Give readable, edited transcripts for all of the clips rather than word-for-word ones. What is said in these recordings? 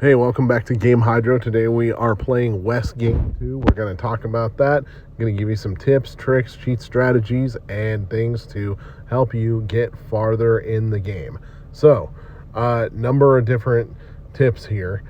Hey, welcome back to Game Hydro. Today we are playing West Game 2. We're going to talk about that. I'm going to give you some tips, tricks, cheat strategies, and things to help you get farther in the game. So, number of different tips here.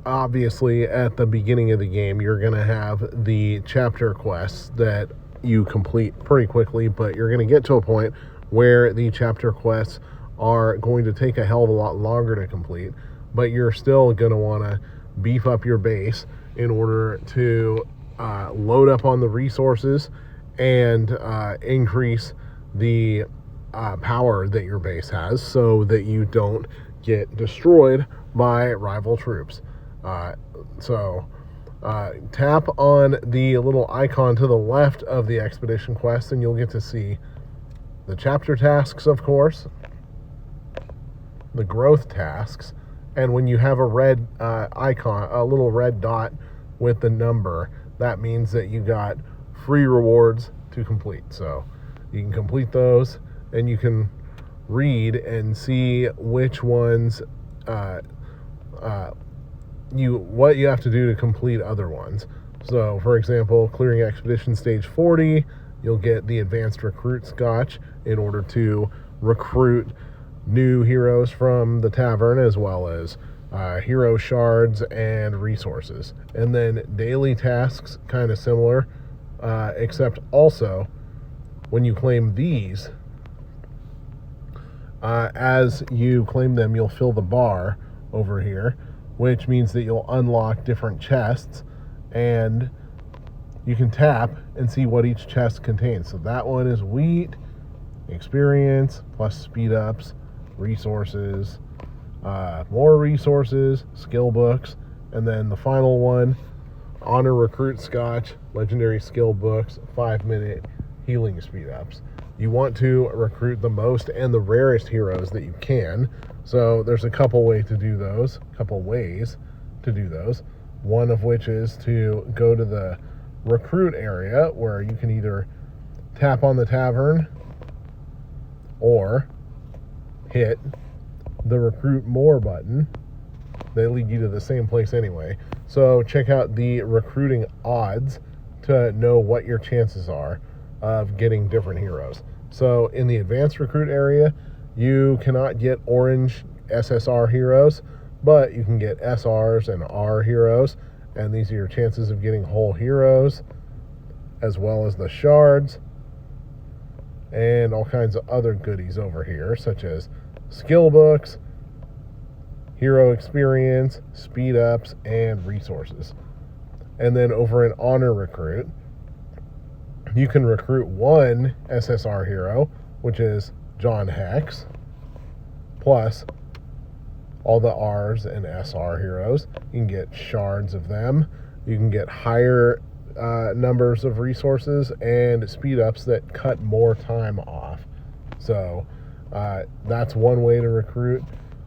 Obviously, at the beginning of the game, you're going to have the chapter quests that you complete pretty quickly, but you're going to get to a point where the chapter quests are going to take a hell of a lot longer to complete, but you're still going to want to beef up your base in order to load up on the resources and increase the power that your base has so that you don't get destroyed by rival troops. Tap on the little icon to the left of the expedition quest and you'll get to see the chapter tasks, of course, the growth tasks, and when you have a red icon, a little red dot with the number, that means that you got free rewards to complete. So you can complete those and you can read and see which ones what you have to do to complete other ones. So for example, clearing expedition stage 40, you'll get the advanced recruit scotch in order to recruit new heroes from the tavern, as well as hero shards and resources. And then daily tasks, kind of similar, except also when you claim these, as you claim them, you'll fill the bar over here, which means that you'll unlock different chests, and you can tap and see what each chest contains. So that one is wheat, experience, plus speed ups, resources, more resources, skill books, and then the final one, honor recruit scotch, legendary skill books, 5-minute healing speed ups. You want to recruit the most and the rarest heroes that you can. So there's a couple ways to do those. One of which is to go to the recruit area, where you can either tap on the tavern or hit the recruit more button. They lead you to the same place anyway. So check out the recruiting odds to know what your chances are of getting different heroes. So in the advanced recruit area, you cannot get orange SSR heroes, but you can get SRs and R heroes, and these are your chances of getting whole heroes, as well as the shards and all kinds of other goodies over here, such as skill books, hero experience, speed ups, and resources. And then over in honor recruit, you can recruit one SSR hero, which is John Hex, plus all the R's and SR heroes. You can get shards of them. You can get higher numbers of resources and speed ups that cut more time off. So that's one way to recruit.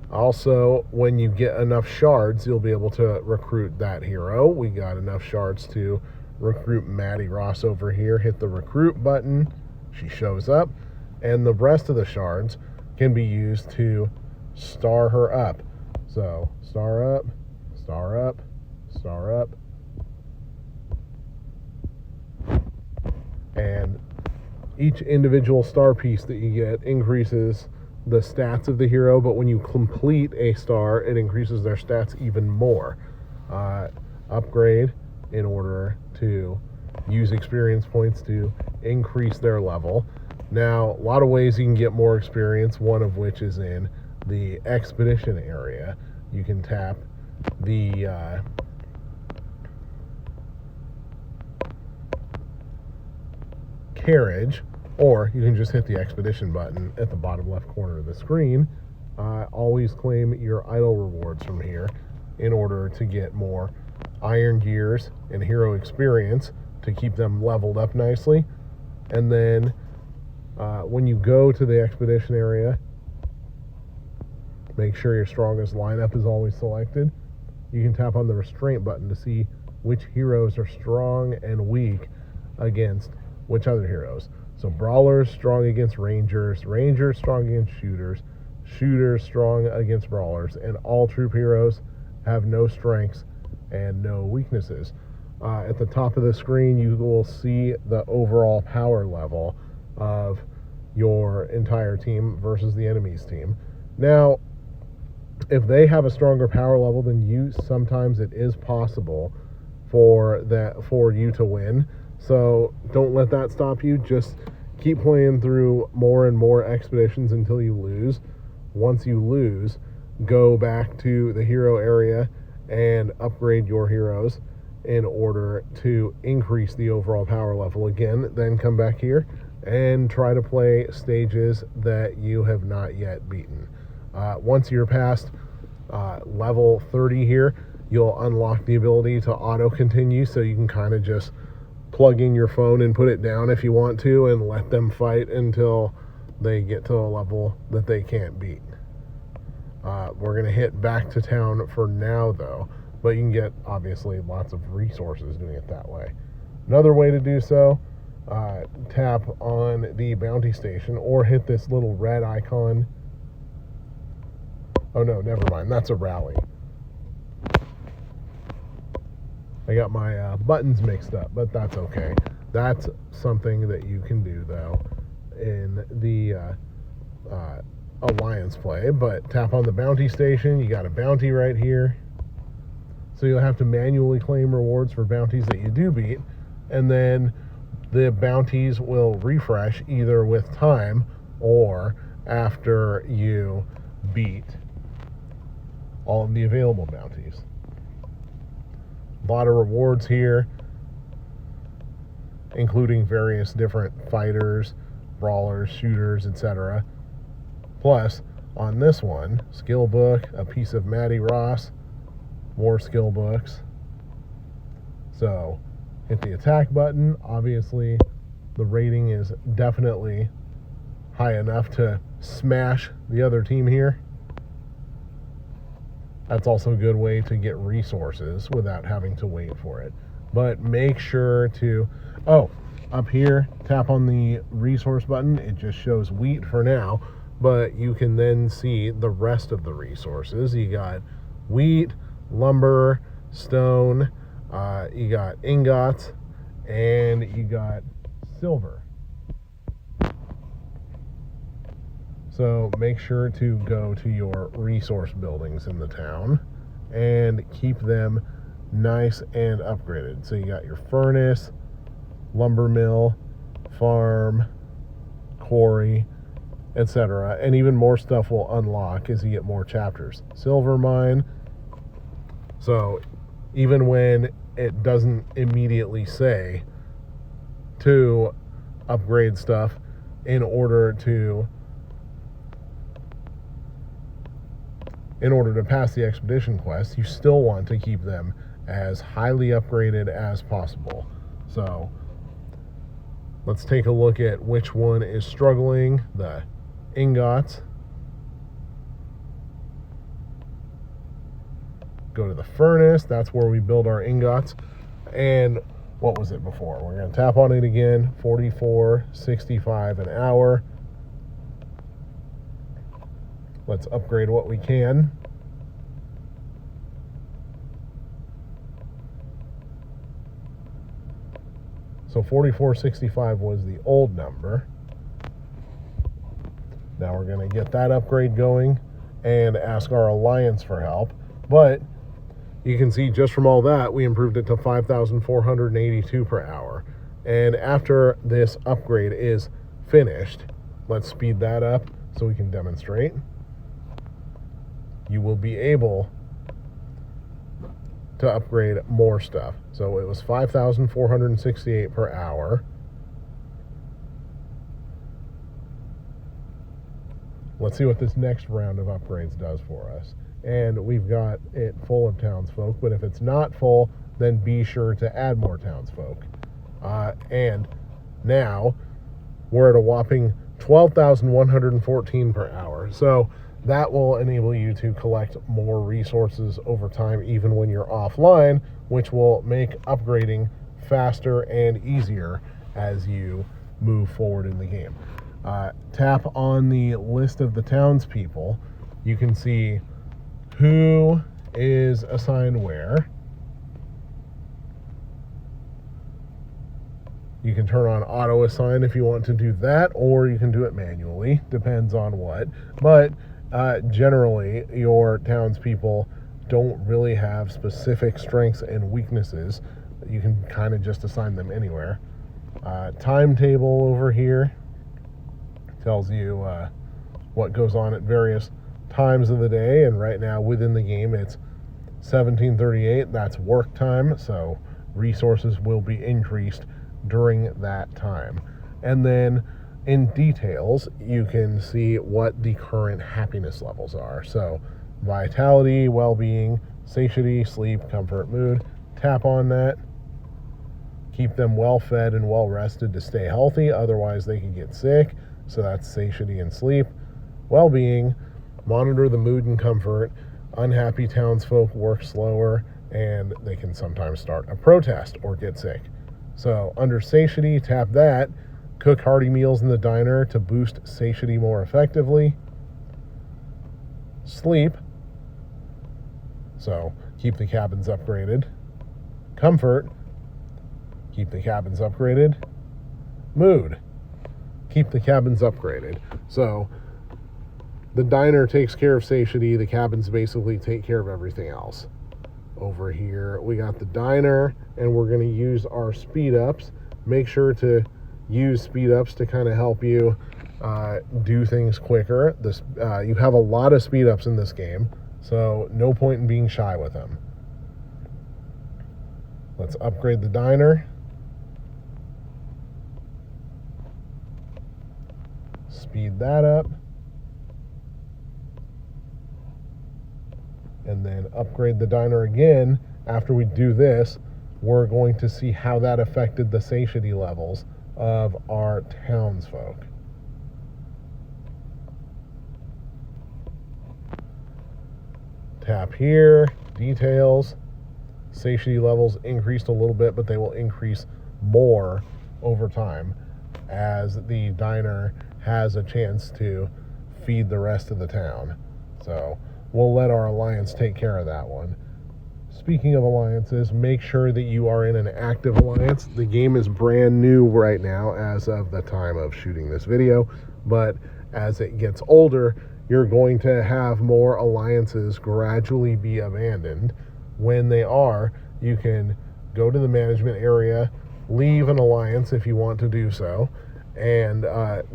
Also, when you get enough shards, you'll be able to recruit that hero. We got enough shards to recruit Maddie Ross over here. Hit the recruit button. She shows up. And the rest of the shards can be used to star her up. So, star up, star up, star up. And each individual star piece that you get increases the stats of the hero, but when you complete a star, it increases their stats even more. Upgrade in order to use experience points to increase their level. Now, a lot of ways you can get more experience, one of which is in the expedition area. You can tap the carriage, or you can just hit the expedition button at the bottom left corner of the screen. Always claim your idle rewards from here in order to get more iron gears and hero experience to keep them leveled up nicely. And then when you go to the expedition area, make sure your strongest lineup is always selected. You can tap on the restraint button to see which heroes are strong and weak against which other heroes. So brawlers strong against rangers, rangers strong against shooters, shooters strong against brawlers, and all troop heroes have no strengths and no weaknesses. At the top of the screen, you will see the overall power level of your entire team versus the enemy's team. Now, if they have a stronger power level than you, sometimes it is possible for you to win. So don't let that stop you. Just keep playing through more and more expeditions until you lose. Once you lose, go back to the hero area and upgrade your heroes in order to increase the overall power level again. Then come back here and try to play stages that you have not yet beaten. Once you're past level 30 here, you'll unlock the ability to auto continue, so you can kind of just plug in your phone and put it down if you want to and let them fight until they get to a level that they can't beat. We're going to hit back to town for now though, but you can get obviously lots of resources doing it that way. Another way to do so, tap on the bounty station or hit this little red icon. Oh no, never mind, that's a rally. I got my buttons mixed up, but that's okay. That's something that you can do though in the alliance play. But tap on the bounty station, you got a bounty right here, so you'll have to manually claim rewards for bounties that you do beat, and then the bounties will refresh either with time or after you beat all of the available bounties. A lot of rewards here, including various different fighters, brawlers, shooters, etc. Plus, on this one, skill book, a piece of Maddie Ross, more skill books. So, hit the attack button. Obviously, the rating is definitely high enough to smash the other team here. That's also a good way to get resources without having to wait for it. But make sure to, up here, tap on the resource button. It just shows wheat for now, but you can then see the rest of the resources. You got wheat, lumber, stone, you got ingots, and you got silver. So make sure to go to your resource buildings in the town and keep them nice and upgraded. So you got your furnace, lumber mill, farm, quarry, etc. And even more stuff will unlock as you get more chapters. Silver mine. So even when it doesn't immediately say to upgrade stuff in order to pass the expedition quest, you still want to keep them as highly upgraded as possible. So let's take a look at which one is struggling. The ingots. Go to the furnace. That's where we build our ingots. And what was it before? We're going to tap on it again. 44.65 an hour. Let's upgrade what we can. So 44.65 was the old number. Now we're going to get that upgrade going and ask our alliance for help. But you can see just from all that, we improved it to 5,482 per hour. And after this upgrade is finished, let's speed that up so we can demonstrate. You will be able to upgrade more stuff. So it was 5,468 per hour. Let's see what this next round of upgrades does for us. And we've got it full of townsfolk, but if it's not full, then be sure to add more townsfolk. And now we're at a whopping 12,114 per hour. So that will enable you to collect more resources over time, even when you're offline, which will make upgrading faster and easier as you move forward in the game. Tap on the list of the townspeople. You can see who is assign where. You can turn on auto assign if you want to do that, or you can do it manually, depends on what. But generally, your townspeople don't really have specific strengths and weaknesses. You can kind of just assign them anywhere. Timetable over here tells you what goes on at various times of the day, and right now within the game it's 17:38. That's work time, so resources will be increased during that time. And then in details, you can see what the current happiness levels are. So vitality, well-being, satiety, sleep, comfort, mood. Tap on that. Keep them well fed and well rested to stay healthy, otherwise they can get sick. So that's satiety and sleep. Well-being, monitor the mood and comfort. Unhappy townsfolk work slower, and they can sometimes start a protest or get sick. So under satiety, tap that. Cook hearty meals in the diner to boost satiety more effectively. Sleep, so keep the cabins upgraded. Comfort, keep the cabins upgraded. Mood, keep the cabins upgraded. So the diner takes care of satiety, the cabins basically take care of everything else. Over here we got the diner, and we're going to use our speed ups. Make sure to use speed ups to kind of help you do things quicker. You have a lot of speed ups in this game, so no point in being shy with them. Let's upgrade the diner. Speed that up. And then upgrade the diner again. After we do this, we're going to see how that affected the satiety levels of our townsfolk. Tap here, details. Satiety levels increased a little bit, but they will increase more over time as the diner has a chance to feed the rest of the town. So we'll let our alliance take care of that one. Speaking of alliances, make sure that you are in an active alliance. The game is brand new right now as of the time of shooting this video, but as it gets older, you're going to have more alliances gradually be abandoned. When they are, you can go to the management area, leave an alliance if you want to do so, and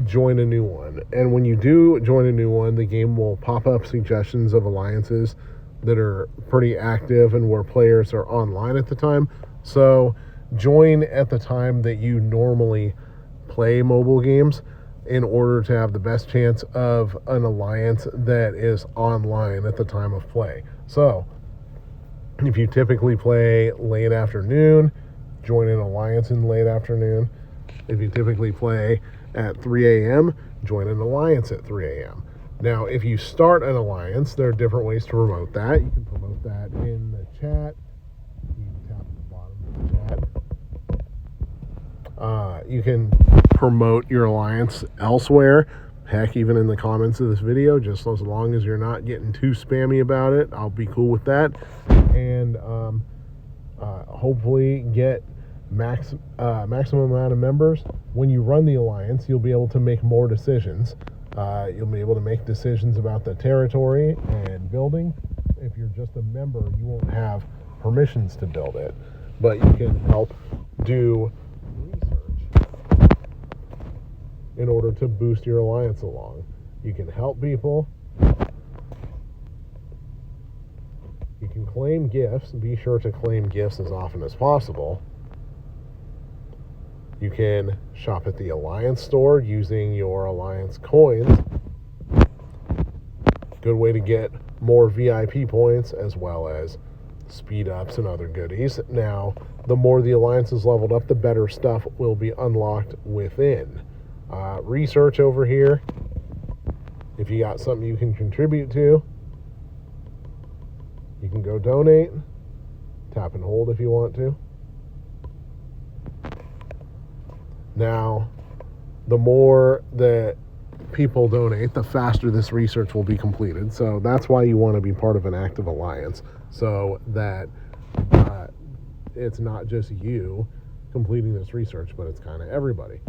join a new one. And when you do join a new one, the game will pop up suggestions of alliances that are pretty active and where players are online at the time. So join at the time that you normally play mobile games in order to have the best chance of an alliance that is online at the time of play. So if you typically play late afternoon, join an alliance in late afternoon. If you typically play at 3 a.m., join an alliance at 3 a.m. Now, if you start an alliance, there are different ways to promote that. You can promote that in the chat. You can tap at the bottom of the chat. You can promote your alliance elsewhere. Heck, even in the comments of this video, just as long as you're not getting too spammy about it, I'll be cool with that. And hopefully get maximum amount of members. When you run the alliance, you'll be able to make more decisions. You'll be able to make decisions about the territory and building. If you're just a member, you won't have permissions to build it, but you can help do research in order to boost your alliance along. You can help people. You can claim gifts. Be sure to claim gifts as often as possible. You can shop at the Alliance store using your Alliance coins. Good way to get more VIP points as well as speed ups and other goodies. Now, the more the Alliance is leveled up, the better stuff will be unlocked within. Research over here. If you got something you can contribute to, you can go donate. Tap and hold if you want to. Now, the more that people donate, the faster this research will be completed. So that's why you want to be part of an active alliance, so that it's not just you completing this research, but it's kind of everybody.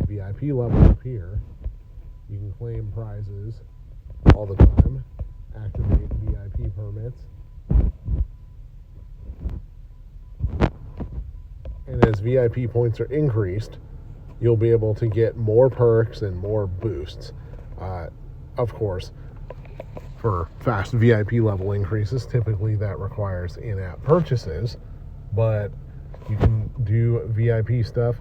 VIP level up here, you can claim prizes all the time, activate VIP permits, and as VIP points are increased, you'll be able to get more perks and more boosts. Of course, for fast VIP level increases, typically that requires in-app purchases, but you can do VIP stuff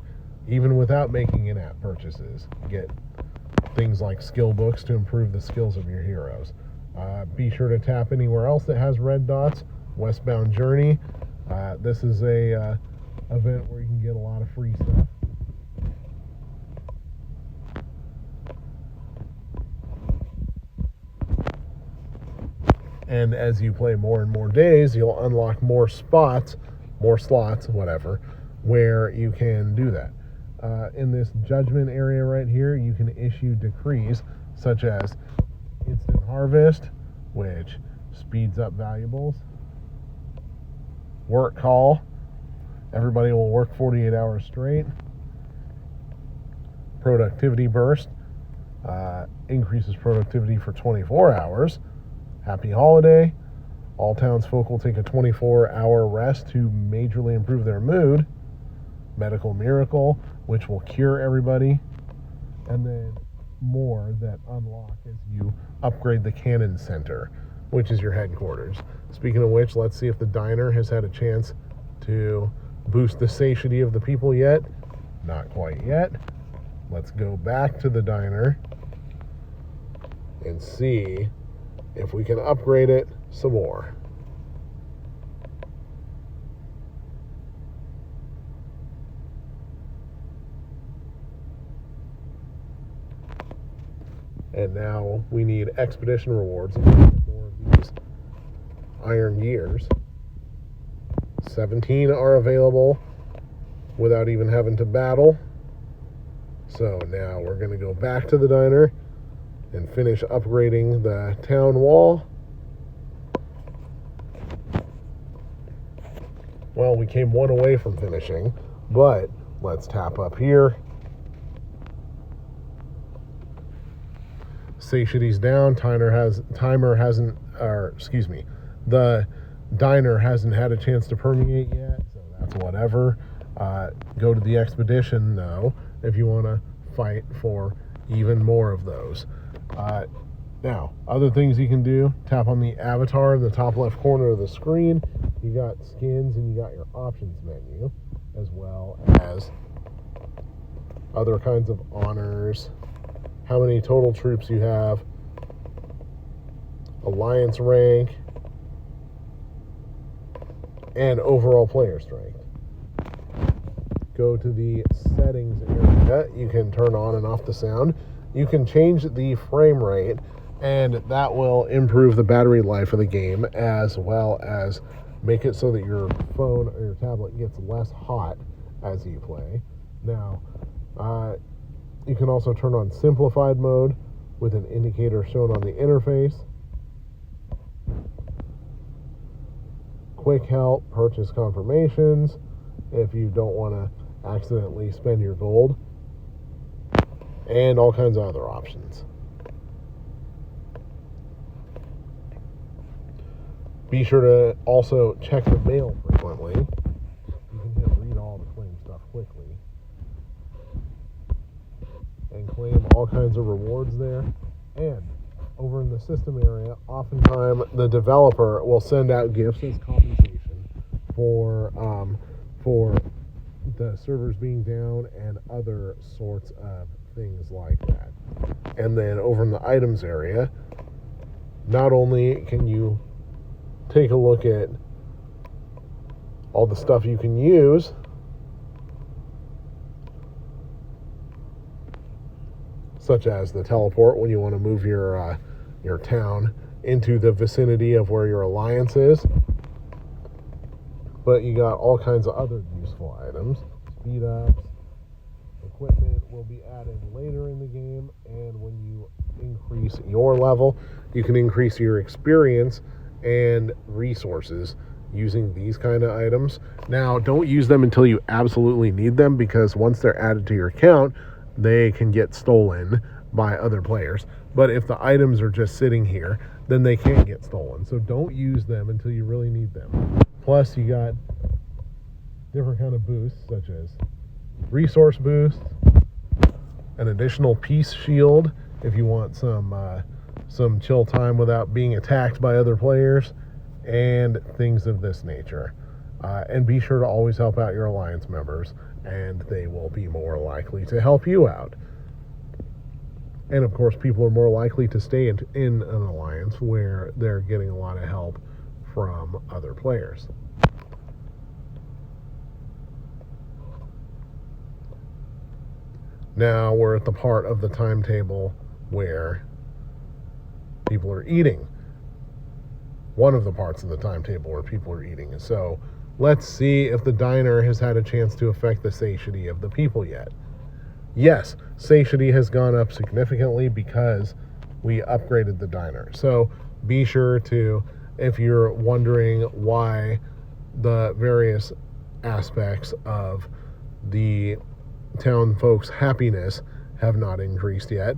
even without making in-app purchases. Get things like skill books to improve the skills of your heroes. Be sure to tap anywhere else that has red dots. Westbound Journey. This is a event where you can get a lot of free stuff. And as you play more and more days, you'll unlock more spots, more slots, whatever, where you can do that. In this judgment area right here, you can issue decrees such as instant harvest, which speeds up valuables, work call, everybody will work 48 hours straight, productivity burst, increases productivity for 24 hours, happy holiday, all townsfolk will take a 24-hour rest to majorly improve their mood, medical miracle, which will cure everybody, and then more that unlock as you upgrade the cannon center, which is your headquarters. Speaking of which, let's see if the diner has had a chance to boost the satiety of the people yet. Not quite yet. Let's go back to the diner and see if we can upgrade it some more. And now we need expedition rewards and more of these iron gears. 17 are available without even having to battle. So now we're going to go back to the diner and finish upgrading the town wall. Well, we came one away from finishing, but let's tap up here. Satiety's down. The diner hasn't had a chance to permeate yet, so that's whatever. Go to the expedition though if you want to fight for even more of those. Now, other things you can do, tap on the avatar in the top left corner of the screen. You got skins and you got your options menu, as well as other kinds of honors, how many total troops you have, alliance rank, and overall player strength. Go to the settings area. You can turn on and off the sound. You can change the frame rate, and that will improve the battery life of the game, as well as make it so that your phone or your tablet gets less hot as you play. Now, you can also turn on simplified mode with an indicator shown on the interface. Quick help, purchase confirmations if you don't want to accidentally spend your gold, and all kinds of other options. Be sure to also check the mail frequently. You can just read all the claim stuff quickly and claim all kinds of rewards there. And over in the system area, oftentimes the developer will send out gifts as compensation for the servers being down and other sorts of things like that. And then over in the items area, not only can you take a look at all the stuff you can use, such as the teleport when you want to move your town into the vicinity of where your alliance is, but you got all kinds of other useful items. Speed ups, equipment will be added later in the game, and when you increase your level. You can increase your experience and resources using these kind of items. Now, don't use them until you absolutely need them, because once they're added to your account, they can get stolen by other players. But if the items are just sitting here, then they can't get stolen. So don't use them until you really need them. Plus, you got different kind of boosts, such as resource boosts, an additional peace shield if you want some chill time without being attacked by other players, and things of this nature. And be sure to always help out your alliance members, and they will be more likely to help you out. And of course, people are more likely to stay in an alliance where they're getting a lot of help from other players. Now we're at the part of the timetable where people are eating. One of the parts of the timetable where people are eating. So let's see if the diner has had a chance to affect the satiety of the people yet. Yes, satiety has gone up significantly because we upgraded the diner. So be sure to, if you're wondering why the various aspects of the town folks' happiness have not increased yet,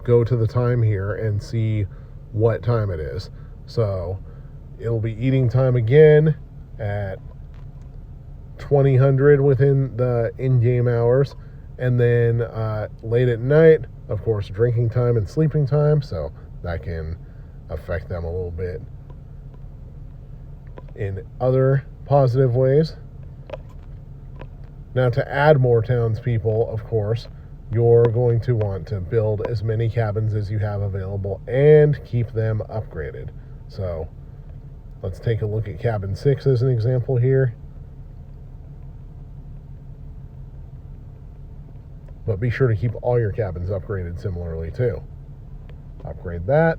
go to the time here and see what time it is. So it'll be eating time again at 2000 within the in-game hours, and then late at night, of course, drinking time and sleeping time, so that can affect them a little bit in other positive ways. Now, to add more townspeople, of course, you're going to want to build as many cabins as you have available and keep them upgraded. So let's take a look at cabin 6 as an example here. But be sure to keep all your cabins upgraded similarly too. Upgrade that.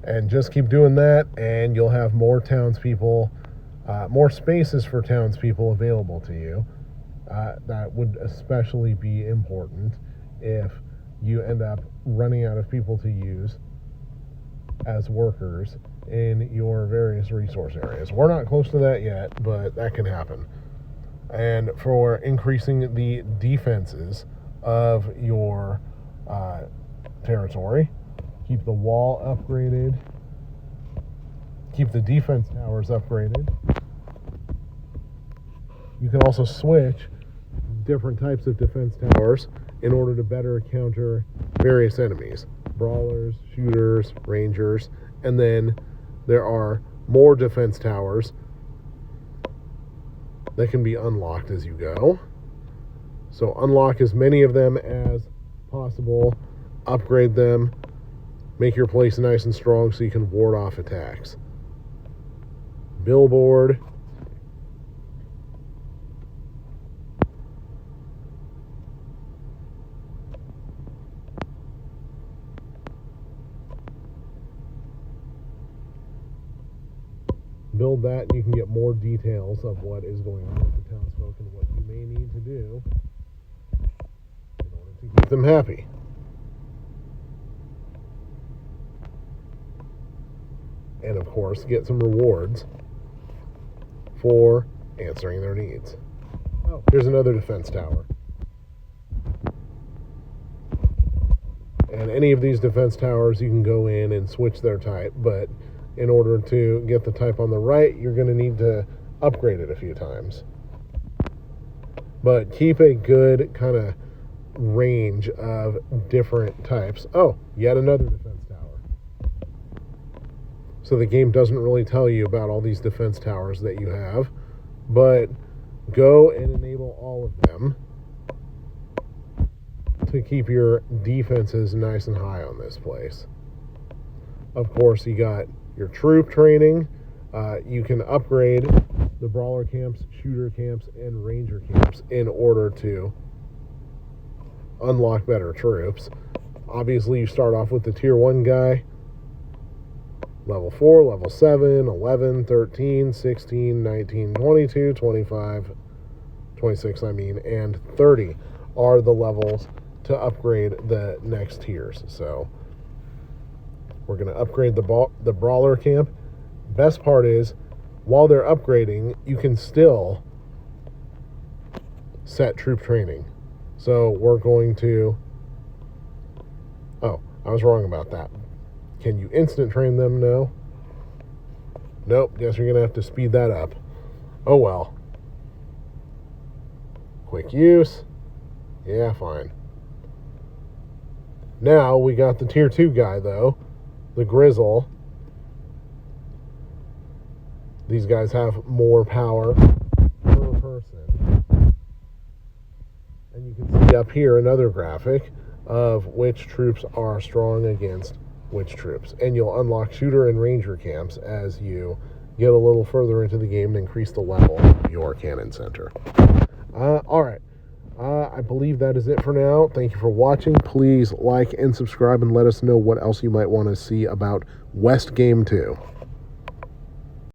And just keep doing that, and you'll have more townspeople, more spaces for townspeople available to you. That would especially be important if you end up running out of people to use as workers in your various resource areas. We're not close to that yet, but that can happen. And for increasing the defenses of your territory, keep the wall upgraded, keep the defense towers upgraded. You can also switch different types of defense towers in order to better counter various enemies: brawlers, shooters, rangers, and then there are more defense towers that can be unlocked as you go. So unlock as many of them as possible, upgrade them, make your place nice and strong so you can ward off attacks. Billboard. Build that, and you can get more details of what is going on with the townsfolk and what you may need to do in order to keep them happy. And of course, get some rewards for answering their needs. Oh, here's another defense tower. And any of these defense towers, you can go in and switch their type, but in order to get the type on the right, you're going to need to upgrade it a few times. But keep a good kind of range of different types. Oh, yet another defense tower. So the game doesn't really tell you about all these defense towers that you have, but go and enable all of them to keep your defenses nice and high on this place. Of course, you got your troop training. You can upgrade the brawler camps, shooter camps, and ranger camps in order to unlock better troops. Obviously, you start off with the tier 1 guy, level 4, level 7, 11, 13, 16, 19, 22, 25, 26, and 30 are the levels to upgrade the next tiers. So we're going to upgrade the brawler camp. Best part is, while they're upgrading, you can still set troop training. So we're going to... Oh, I was wrong about that. Can you instant train them? No. Nope, guess you're going to have to speed that up. Oh well. Quick use. Yeah, fine. Now we got the tier 2 guy, though. The Grizzle. These guys have more power per person. And you can see up here another graphic of which troops are strong against which troops. And you'll unlock shooter and ranger camps as you get a little further into the game and increase the level of your cannon center. Alright. I believe that is it for now. Thank you for watching. Please like and subscribe and let us know what else you might want to see about West Game 2.